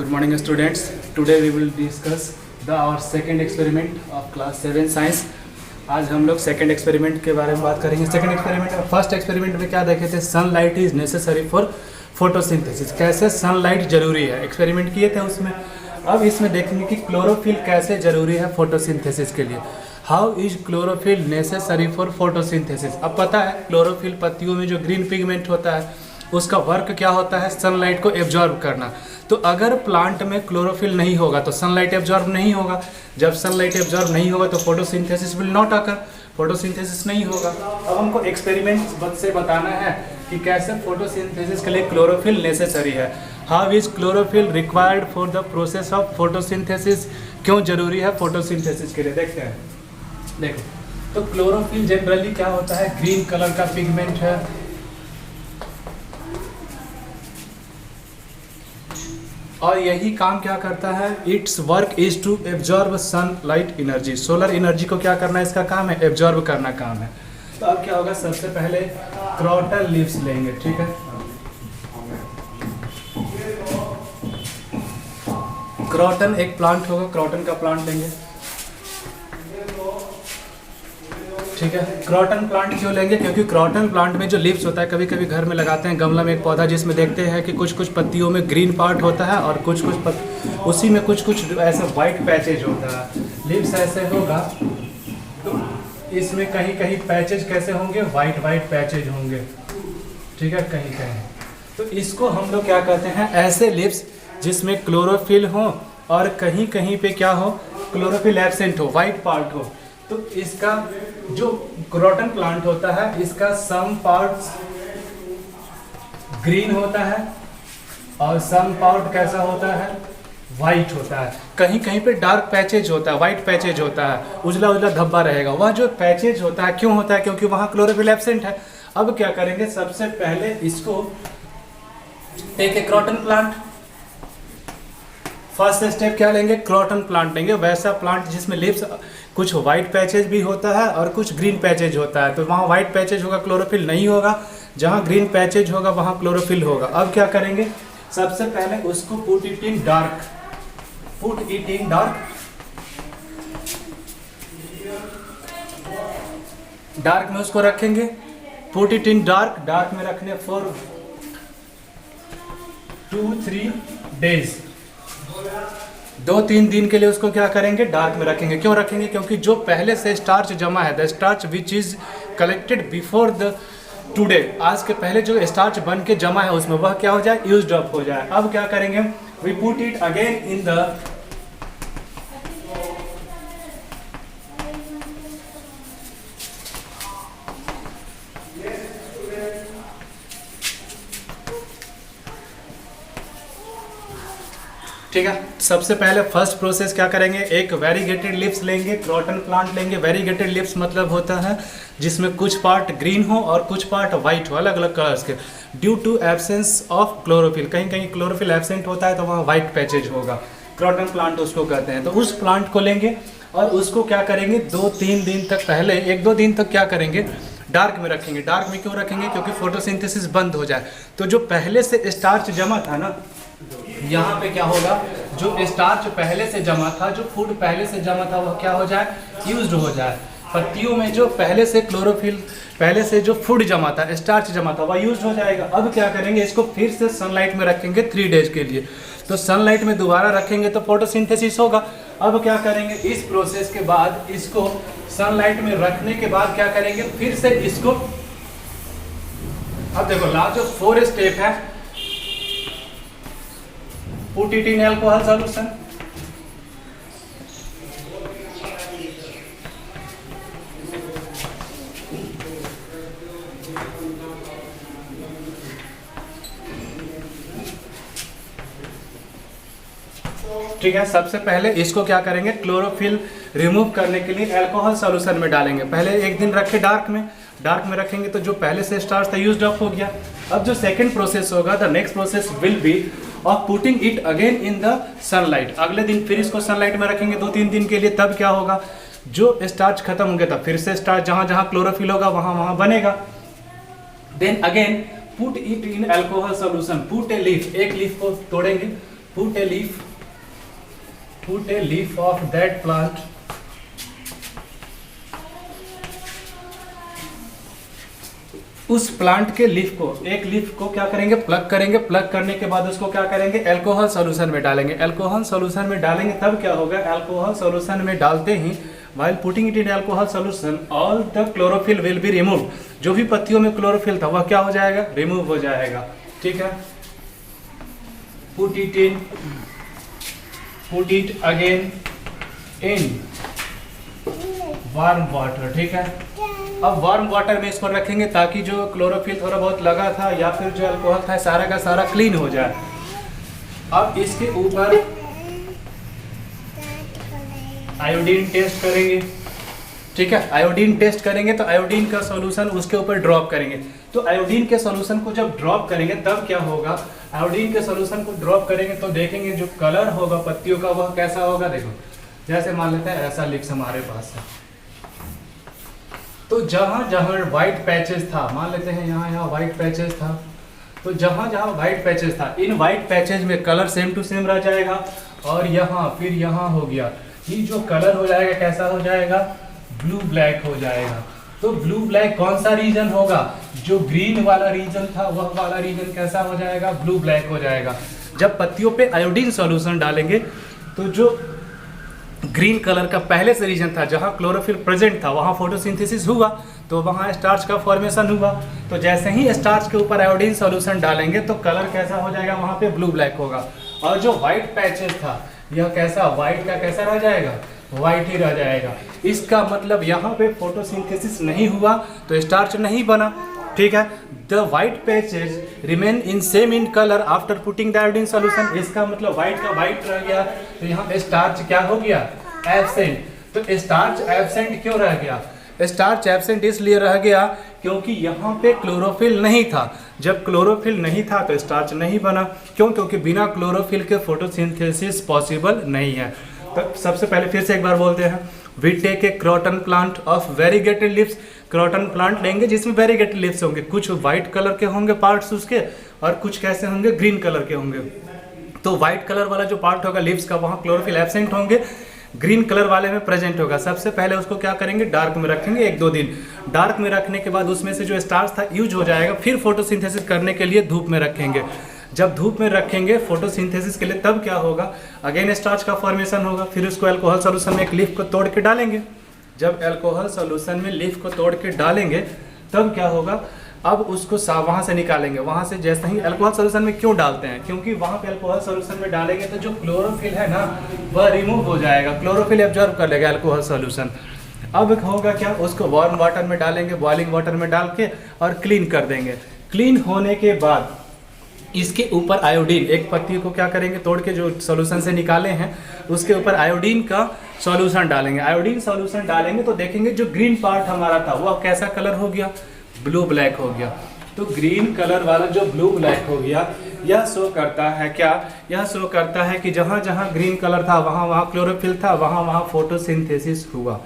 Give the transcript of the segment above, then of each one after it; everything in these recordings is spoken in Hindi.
Good morning students. Today we will discuss our second experiment of class 7 science. आज हम लोग सेकेंड एक्सपेरिमेंट के बारे में बात करेंगे. सेकेंड एक्सपेरिमेंट और फर्स्ट एक्सपेरिमेंट में क्या देखे थे? Sunlight is necessary for photosynthesis. कैसे सनलाइट जरूरी है एक्सपेरिमेंट किए थे उसमें. अब इसमें देखेंगे कि क्लोरोफिल कैसे जरूरी है फोटोसिंथेसिस के लिए. How is chlorophyll necessary for photosynthesis. अब पता है क्लोरोफिल पत्तियों में जो ग्रीन पिगमेंट होता है उसका वर्क क्या होता है? सनलाइट को एब्जॉर्ब करना. तो अगर प्लांट में क्लोरोफिल नहीं होगा तो सनलाइट एब्जॉर्ब नहीं होगा. जब सनलाइट एब्जॉर्ब नहीं होगा तो photosynthesis will not occur. Photosynthesis नहीं होगा. अब हमको एक्सपेरिमेंट से बताना है कि कैसे फोटोसिंथेसिस के लिए क्लोरोफिल नेसेसरी है. How is chlorophyll required for the process of photosynthesis. क्यों जरूरी है फोटोसिंथेसिस के लिए. देखते हैं. देखो तो क्लोरोफिल जनरली क्या होता है? ग्रीन कलर का पिगमेंट है. और यही काम क्या करता है? Its work is to absorb sunlight energy. Solar energy को क्या करना है? इसका काम है एब्जॉर्ब करना काम है. तो अब क्या होगा? सबसे पहले क्रॉटन लीव्स लेंगे. ठीक है. क्रॉटन एक प्लांट होगा. क्रॉटन का प्लांट लेंगे. ठीक है. क्रॉटन प्लांट क्यों लेंगे? क्योंकि क्रॉटन प्लांट में जो लीव्स होता है, कभी कभी घर में लगाते हैं गमला में एक पौधा जिसमें देखते हैं कि कुछ कुछ पत्तियों में ग्रीन पार्ट होता है और कुछ कुछ उसी में कुछ कुछ ऐसा वाइट पैचेज होता है. लीव्स ऐसे होगा तो इसमें कहीं कहीं पैचेज कैसे होंगे? वाइट वाइट पैचेज होंगे. ठीक है. कहीं कहीं. तो इसको हम लोग क्या कहते हैं? ऐसे लीव्स जिसमें क्लोरोफिल हो और कहीं कहीं पे क्या हो? क्लोरोफिल एब्सेंट हो, वाइट पार्ट हो. तो इसका जो क्रॉटन प्लांट होता है इसका सम पार्ट्स ग्रीन होता है और सम पार्ट कैसा होता है? वाइट होता है. कहीं कहीं पे डार्क पैचेज होता है, वाइट पैचेज होता है, उजला उजला धब्बा रहेगा. वह जो पैचेज होता है क्यों होता है? क्योंकि वहां क्लोरोफिल एब्सेंट है. अब क्या करेंगे? सबसे पहले इसको take a croton plant. First step क्या लेंगे? क्रॉटन प्लांट लेंगे. वैसा प्लांट जिसमें लीव्स कुछ वाइट पैचेज भी होता है और कुछ ग्रीन पैचेज होता है. तो वहाँ वाइट पैचेज होगा, क्लोरोफिल नहीं होगा. जहाँ ग्रीन पैचेज होगा वहाँ क्लोरोफिल होगा. अब क्या करेंगे? सबसे पहले उसको put it in dark. Put it in dark. Dark में उसको रखेंगे. Put it in dark. Dark में रखने फॉर 2-3 डेज. 2-3 दिन के लिए उसको क्या करेंगे? डार्क में रखेंगे. क्यों रखेंगे? क्योंकि जो पहले से स्टार्च जमा है, the starch which is collected before the today, आज के पहले जो स्टार्च बन के जमा है उसमें वह क्या हो जाए? यूज्ड अप हो जाए. अब क्या करेंगे? We put it again in the ठीक है. सबसे पहले फर्स्ट प्रोसेस क्या करेंगे? एक वेरीगेटेड लिप्स लेंगे. क्रॉटन प्लांट लेंगे. वेरीगेटेड लिप्स मतलब होता है जिसमें कुछ पार्ट ग्रीन हो और कुछ पार्ट वाइट हो, अलग अलग कलर्स के. Due to absence of chlorophyll. कहीं कहीं क्लोरोफिल एब्सेंट होता है तो वहाँ वाइट पैचेज होगा. क्रॉटन प्लांट उसको कहते हैं. तो उस प्लांट को लेंगे और उसको क्या करेंगे? 2-3 दिन तक, पहले 1-2 दिन तक क्या करेंगे? डार्क में रखेंगे. डार्क में क्यों रखेंगे? क्योंकि फोटोसिंथेसिस बंद हो जाए. तो जो पहले से स्टार्च जमा था ना, यहाँ पे क्या होगा? जो स्टार्च पहले से जमा था, जो फूड पहले से जमा था, वह क्या हो जाए? यूज्ड हो जाए. पत्तियों में जो पहले से क्लोरोफिल, पहले से जो फूड जमा था, स्टार्च जमा था, वह यूज्ड हो जाएगा. अब क्या करेंगे? इसको फिर से सनलाइट में रखेंगे 3 डेज के लिए. तो सनलाइट में दोबारा रखेंगे तो फोटोसिंथेसिस होगा. अब क्या करेंगे? इस प्रोसेस के बाद इसको सनलाइट में रखने के बाद क्या करेंगे? फिर से इसको, अब देखो लास्ट जो 4 स्टेप है, put it in alcohol solution. ठीक है. सबसे पहले इसको क्या करेंगे? क्लोरोफिल रिमूव करने के लिए अल्कोहल सॉल्यूशन में डालेंगे. पहले 1 दिन रखे डार्क में. डार्क में रखेंगे तो जो पहले से स्टार्च था यूज्ड अप हो गया. अब जो सेकंड प्रोसेस होगा, the next process will B of putting it again in the sunlight. अगले दिन फिर इसको सनलाइट में रखेंगे 2-3 दिन के लिए. तब क्या होगा? जो स्टार्च खत्म हो गया था फिर से स्टार्च जहाँ जहाँ क्लोरोफिल होगा वहाँ वहाँ बनेगा. Then again put it in alcohol solution. Put a leaf. एक लीफ को तोड़ेंगे put a leaf of that plant उस प्लांट के लीफ को, एक लीफ को क्या करेंगे, प्लग करेंगे। प्लग करने के बाद उसको क्या करेंगे, अल्कोहल सॉल्यूशन में डालेंगे। अल्कोहल सॉल्यूशन में डालेंगे तब क्या होगा, अल्कोहल सॉल्यूशन में डालते ही while putting it in alcohol solution all the chlorophyll will be removed। जो भी पत्तियों में क्लोरोफिल था वह क्या हो जाएगा, रिमूव हो जाएगा। ठीक है, put it again in warm water। ठीक है, अब वार्म वाटर में इसको रखेंगे ताकि जो क्लोरोफिल थोड़ा बहुत लगा था या फिर जो अल्कोहल था सारा का सारा क्लीन हो जाए। अब इसके ऊपर आयोडीन टेस्ट करेंगे। ठीक है, आयोडीन टेस्ट करेंगे तो आयोडीन का सॉल्यूशन उसके ऊपर ड्रॉप करेंगे। तो आयोडीन के सॉल्यूशन को जब ड्रॉप करेंगे तब क्या होगा, आयोडीन के सॉल्यूशन को ड्रॉप करेंगे तो देखेंगे जो कलर होगा पत्तियों का वह कैसा होगा। देखो जैसे मान लेते हैं ऐसा लिक्स हमारे पास है, तो जहाँ जहाँ व्हाइट पैचेस था, मान लेते हैं यहाँ व्हाइट पैचेस था, तो जहाँ जहाँ व्हाइट पैचेस था इन व्हाइट पैचेस में कलर सेम टू सेम रह जाएगा। और यहाँ फिर यहाँ हो गया, ये जो कलर हो जाएगा कैसा हो जाएगा, ब्लू ब्लैक हो जाएगा। तो ब्लू ब्लैक कौन सा रीजन होगा, जो ग्रीन वाला रीजन था वह वाला रीजन कैसा हो जाएगा, ब्लू ब्लैक हो जाएगा। जब पत्तियों पे आयोडीन सॉल्यूशन डालेंगे तो जो ग्रीन कलर का पहले से रीजन था जहाँ क्लोरोफिल प्रेजेंट था वहाँ फोटोसिंथेसिस हुआ तो वहाँ स्टार्च का फॉर्मेशन हुआ। तो जैसे ही स्टार्च के ऊपर आयोडीन सॉल्यूशन डालेंगे तो कलर कैसा हो जाएगा, वहाँ पे ब्लू ब्लैक होगा। और जो व्हाइट पैचेस था यह कैसा, व्हाइट का कैसा रह जाएगा, व्हाइट ही रह जाएगा। इसका मतलब यहाँ पे फोटोसिंथेसिस नहीं हुआ तो स्टार्च नहीं बना। ठीक है, the white patches remain in same in colour after putting the iodine solution. इसका मतलब व्हाइट का व्हाइट रह गया तो यहाँ स्टार्च क्या हो गया, एब्सेंट। तो स्टार्च एब्सेंट क्यों रह गया, स्टार्च एब्सेंट इसलिए रह गया क्योंकि यहाँ पे क्लोरोफिल नहीं था। जब क्लोरोफिल नहीं था तो स्टार्च नहीं बना। क्यों, क्योंकि बिना क्लोरोफिल के फोटोसिंथेसिस पॉसिबल नहीं है। तो सबसे पहले फिर से एक बार बोलते हैं, we take a croton plant of variegated leaves. Croton plant लेंगे जिसमें वेरीगेटेड लीव्स होंगे, कुछ व्हाइट कलर के होंगे पार्ट्स उसके और कुछ कैसे होंगे, ग्रीन कलर के होंगे। तो व्हाइट कलर वाला जो पार्ट होगा लीव्स का वहाँ क्लोरोफिल एब्सेंट होंगे, ग्रीन कलर वाले में प्रेजेंट होगा। सबसे पहले उसको क्या करेंगे, डार्क में रखेंगे 1-2 दिन। डार्क में रखने के बाद उसमें से जो स्टार्च था यूज हो जाएगा, फिर फोटोसिंथेसिस करने के लिए धूप में रखेंगे। जब धूप में रखेंगे फोटोसिंथेसिस के लिए तब क्या होगा, अगेन स्टार्च का फॉर्मेशन होगा। फिर उसको अल्कोहल सॉल्यूशन में एक लीफ को तोड़ के डालेंगे। जब अल्कोहल सॉल्यूशन में लीफ को तोड़ के डालेंगे तब क्या होगा, अब उसको वहाँ से निकालेंगे। वहाँ से जैसे ही अल्कोहल सॉल्यूशन में क्यों डालते हैं, क्योंकि वहाँ पे अल्कोहल सॉल्यूशन में डालेंगे तो जो क्लोरोफिल है ना वह रिमूव हो जाएगा, क्लोरोफिल एब्जॉर्ब कर लेगा अल्कोहल सॉल्यूशन। अब होगा क्या, उसको वार्म वाटर में डालेंगे, बॉइलिंग वाटर में डाल के और क्लीन कर देंगे। क्लीन होने के बाद इसके ऊपर आयोडीन, एक पत्ती को क्या करेंगे, तोड़ के जो सॉल्यूशन से निकाले हैं उसके ऊपर आयोडीन का सॉल्यूशन डालेंगे। आयोडीन सॉल्यूशन डालेंगे तो देखेंगे जो ग्रीन पार्ट हमारा था वह कैसा कलर हो गया, ब्लू ब्लैक हो गया। तो ग्रीन कलर वाला जो ब्लू ब्लैक हो गया यह शो करता है क्या, यह शो करता है कि जहाँ जहाँ ग्रीन कलर था वहाँ वहाँ क्लोरोफिल था, वहाँ वहाँ फोटोसिंथेसिस हुआ।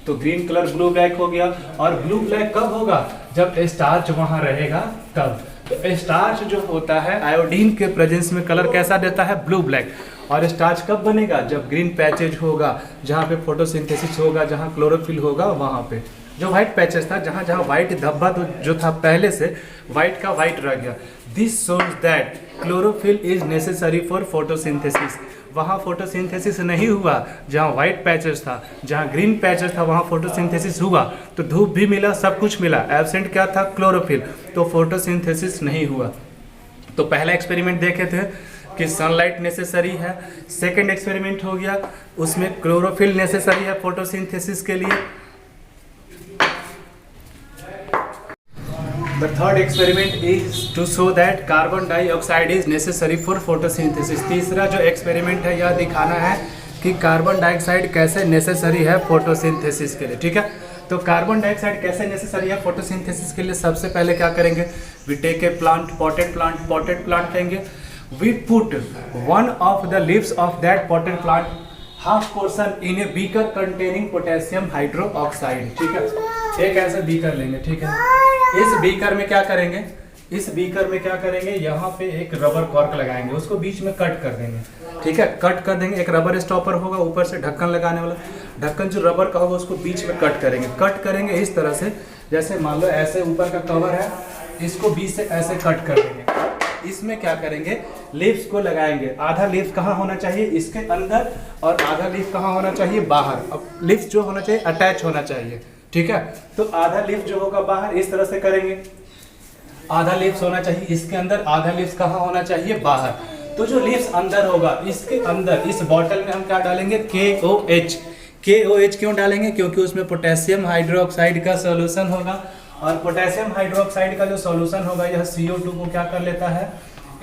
तो ग्रीन कलर ब्लू ब्लैक हो गया। और ब्लू ब्लैक कब होगा, जब स्टार्च वहाँ रहेगा तब। तो स्टार्च जो होता है आयोडीन के प्रेजेंस में कलर कैसा देता है, ब्लू ब्लैक। और स्टार्च कब बनेगा, जब ग्रीन पैचेज होगा, जहाँ पे फोटोसिंथेसिस होगा, जहाँ क्लोरोफिल होगा वहाँ पे। जो व्हाइट पैचेस था, जहाँ जहाँ व्हाइट धब्बा तो जो था पहले से व्हाइट का व्हाइट रह गया। This shows that chlorophyll is necessary for photosynthesis. वहाँ फोटोसिंथेसिस नहीं हुआ जहाँ व्हाइट पैचेस था, जहाँ ग्रीन पैचेस था वहाँ फोटोसिंथेसिस हुआ। तो धूप भी मिला, सब कुछ मिला, एब्सेंट क्या था, क्लोरोफिल, तो फोटोसिंथेसिस नहीं हुआ। तो पहला एक्सपेरिमेंट देखे थे कि सनलाइट नेसेसरी है। सेकेंड एक्सपेरिमेंट हो गया, उसमें क्लोरोफिल नेसेसरी है फोटोसिंथेसिस के लिए। The third experiment is to show that carbon dioxide is necessary for photosynthesis। तीसरा जो एक्सपेरिमेंट है यह दिखाना है कि कार्बन डाइऑक्साइड कैसे नेसेसरी है फोटोसिंथेसिस के लिए। ठीक है, तो कार्बन डाइऑक्साइड कैसे नेसेसरी है फोटोसिंथेसिस के लिए, सबसे पहले क्या करेंगे, we take a plant, potted plant लेंगे। We put one of the leaves of that potted plant half portion in a beaker containing potassium hydroxide. ठीक है, एक ऐसा बीकर लेंगे। ठीक है, इस बीकर में क्या करेंगे, इस बीकर में क्या करेंगे, यहाँ पे एक रबर कॉर्क लगाएंगे, उसको बीच में कट कर देंगे। ठीक है, कट कर देंगे। एक रबर स्टॉपर होगा, ऊपर से ढक्कन लगाने वाला, ढक्कन जो रबर का होगा उसको बीच में कट करेंगे। कट करेंगे इस तरह से, जैसे मान लो ऐसे ऊपर का कवर है, इसको बीच से ऐसे कट कर देंगे। इसमें क्या करेंगे, लीव्स को लगाएंगे। आधा लीव्स कहाँ होना चाहिए, इसके अंदर, और आधा लीफ कहाँ होना चाहिए, बाहर। अब लीव्स जो होना चाहिए अटैच होना चाहिए। ठीक है, तो आधा लीफ जो होगा बाहर, इस तरह से करेंगे। आधा लीव्स होना चाहिए इसके अंदर, आधा लीव्स कहाँ होना चाहिए, बाहर। तो जो लीव्स अंदर होगा, इसके अंदर इस बॉटल में हम क्या डालेंगे, KOH। KOH क्यों डालेंगे, क्योंकि उसमें पोटेशियम हाइड्रोक्साइड का सॉल्यूशन होगा, और पोटेशियम हाइड्रोक्साइड का जो सॉल्यूशन होगा यह CO2 को क्या कर लेता है,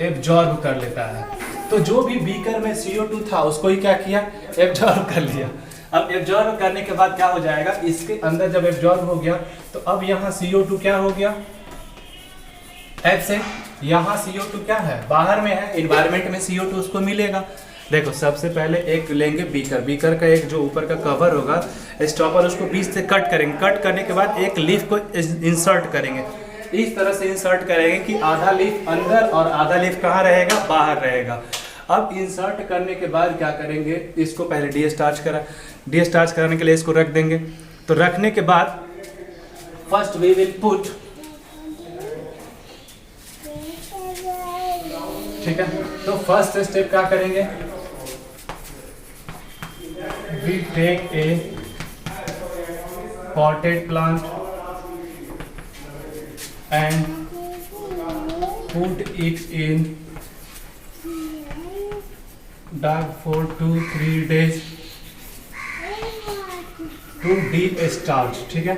एब्जॉर्ब कर लेता है। तो जो भी बीकर में CO2 था उसको ही क्या किया, एब्जॉर्ब कर लिया। अब एब्जॉर्ब करने के बाद क्या हो जाएगा, इसके अंदर जब एब्जॉर्ब हो गया तो अब यहाँ CO2 क्या हो गया, एब्सेंट। यहाँ CO2 क्या है, बाहर में है, एनवायरमेंट में CO2 उसको मिलेगा। देखो सबसे पहले एक लेंगे बीकर, बीकर का एक जो ऊपर का कवर होगा स्टॉपर, उसको बीच से कट करेंगे। कट करने के बाद एक लीफ को इंसर्ट करेंगे, इस तरह से इंसर्ट करेंगे कि आधा लीफ अंदर और आधा लीफ कहाँ रहेगा, बाहर रहेगा। अब इंसर्ट करने के बाद क्या करेंगे, इसको पहले डिस्चार्ज कराने के लिए इसको रख देंगे। तो रखने के बाद फर्स्ट वी विल पुट, ठीक है, तो फर्स्ट स्टेप क्या करेंगे, we take a potted plant and put it in dark for 2-3 days to deep starch। ठीक है,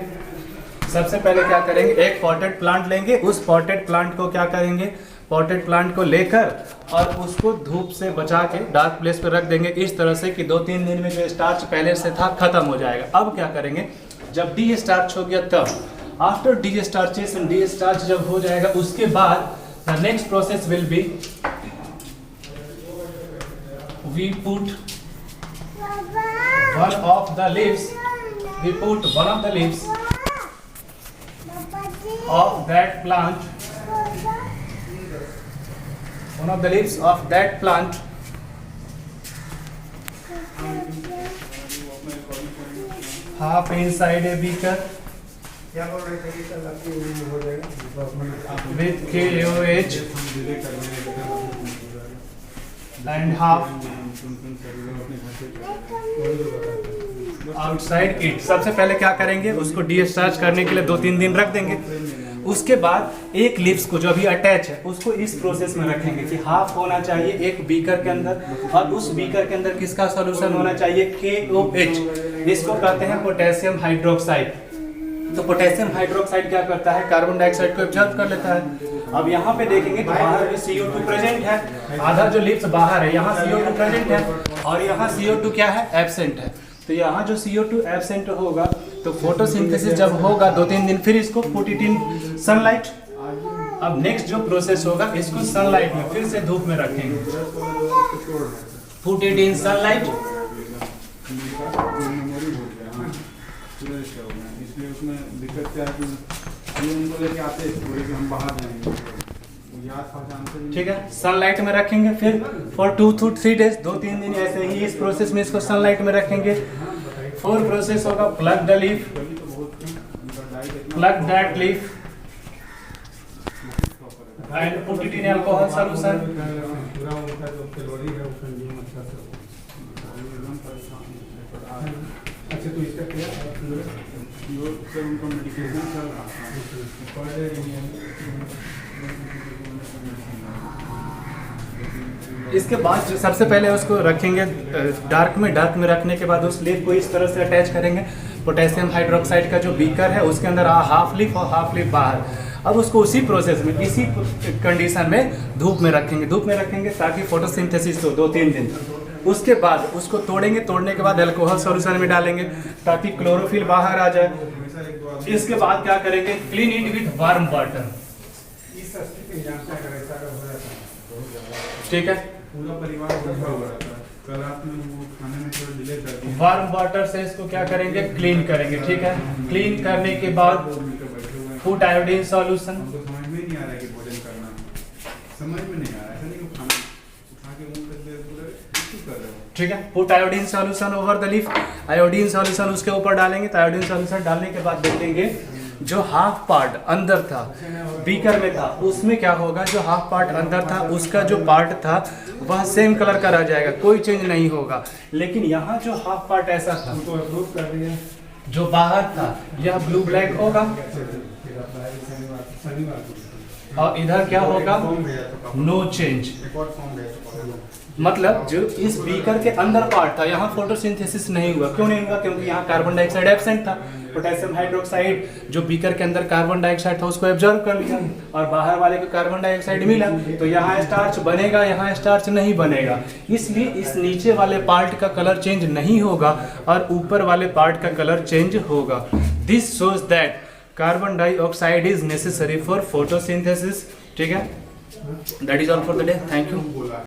सबसे पहले क्या करेंगे, एक पॉटेड प्लांट लेंगे, उस पॉटेड प्लांट को क्या करेंगे, पॉटेड प्लांट को लेकर और उसको धूप से बचा के डार्क प्लेस पर रख देंगे, इस तरह से कि 2-3 दिन में जो स्टार्च पहले से था खत्म हो जाएगा। अब क्या करेंगे, जब डी स्टार्च हो गया तब after destarchation, destarch जब हो जाएगा उसके बाद the next process will be we put one of the leaves, we put one of the leaves of that plant, one of the leaves of that plant half inside a beaker with KOH and half outside it. सबसे पहले क्या करेंगे, उसको डिस्चार्ज करने के लिए 2-3 दिन रख देंगे। उसके बाद एक लीव्स को जो अभी अटैच है उसको इस प्रोसेस में रखेंगे कि हाफ होना चाहिए एक बीकर के अंदर, और उस बीकर के अंदर किसका सॉल्यूशन होना चाहिए, KOH। इसको कहते हैं पोटेशियम हाइड्रोक्साइड। तो पोटेशियम हाइड्रोक्साइड क्या करता है, कार्बन डाइऑक्साइड को एब्जॉर्ब कर लेता है। अब यहाँ पे देखेंगे तो बाहर भी CO2 प्रेजेंट है, आधा जो लीव्स बाहर है यहाँ CO2 प्रेजेंट है, और यहाँ CO2 क्या है, एब्सेंट है। तो यहाँ जो CO2 एब्सेंट होगा तो फोटोसिंथेसिस जब होगा 2-3 दिन, फिर इसको पुट इट इन सनलाइट। अब नेक्स्ट जो प्रोसेस होगा, इसको सनलाइट में फिर से धूप में रखेंगे, पुट इट इन सनलाइट। इसलिए उसमें दिक्कत क्या है कि उनको लेके आते हैं कि हम बाहर जाएंगे, ठीक है, सनलाइट में रखेंगे। फिर फॉर 2 to 3 days, 2-3 दिन ऐसे ही इस प्रोसेस में इसको सनलाइट में रखेंगे। 4 प्रोसेस होगा, plug the leaf, plug that leaf and put it in alcohol solution. अच्छा, तो इसका क्या सर, उनका मेडिकेशन चल रहा है। इसके बाद जो सबसे पहले उसको रखेंगे डार्क में रखने के बाद उस लीफ को इस तरह से अटैच करेंगे। पोटेशियम हाइड्रोक्साइड का जो बीकर है उसके अंदर हाफ लीफ और हाफ लीफ बाहर। अब उसको उसी प्रोसेस में, इसी कंडीशन में धूप में रखेंगे ताकि फोटोसिंथेसिस हो 2-3 दिन। उसके बाद उसको तोड़ेंगे, तोड़ने के बाद अल्कोहल सॉल्यूशन में डालेंगे ताकि क्लोरोफिल बाहर आ जाए। इसके बाद क्या करेंगे, clean it with warm water. ठीक है, पूरा परिवार भूखा हुआ था, कल रात में वो खाने में थोड़ा डिले कर दिया। वार्म वाटर से इसको क्या करेंगे, क्लीन करेंगे। ठीक है, क्लीन करने के बाद फूड आयोडीन सॉल्यूशन, हमको समझ में नहीं आ रहा है कि भोजन ठीक है, put iodine solution over the leaf, iodine solution उसके ऊपर डालेंगे। तो आयोडीन सॉल्यूशन डालने के बाद देखेंगे जो हाफ पार्ट अंदर था बीकर में था उसमें क्या होगा, जो हाफ पार्ट अंदर था उसका जो पार्ट था वह सेम कलर का रह जाएगा, कोई चेंज नहीं होगा। लेकिन यहाँ जो हाफ पार्ट ऐसा था तो अप्रूव कर रही है जो बाहर था यह ब्लू ब्लैक होगा, और इधर क्या होगा, नो चेंज। मतलब जो इस बीकर के अंदर पार्ट था यहाँ फोटोसिंथेसिस नहीं हुआ। क्यों नहीं हुआ? क्योंकि यहाँ कार्बन डाइऑक्साइड एब्सेंट था। पोटेशियम हाइड्रोक्साइड जो बीकर के अंदर कार्बन डाइऑक्साइड था उसको एब्जॉर्ब कर लिया, और बाहर वाले को कार्बन डाइऑक्साइड मिला, तो यहाँ स्टार्च बनेगा, यहाँ स्टार्च नहीं बनेगा। इसलिए इस नीचे वाले पार्ट का कलर चेंज नहीं होगा और ऊपर वाले पार्ट का कलर चेंज होगा। This shows that carbon dioxide is necessary for photosynthesis. ठीक है, that is all for the day, thank you.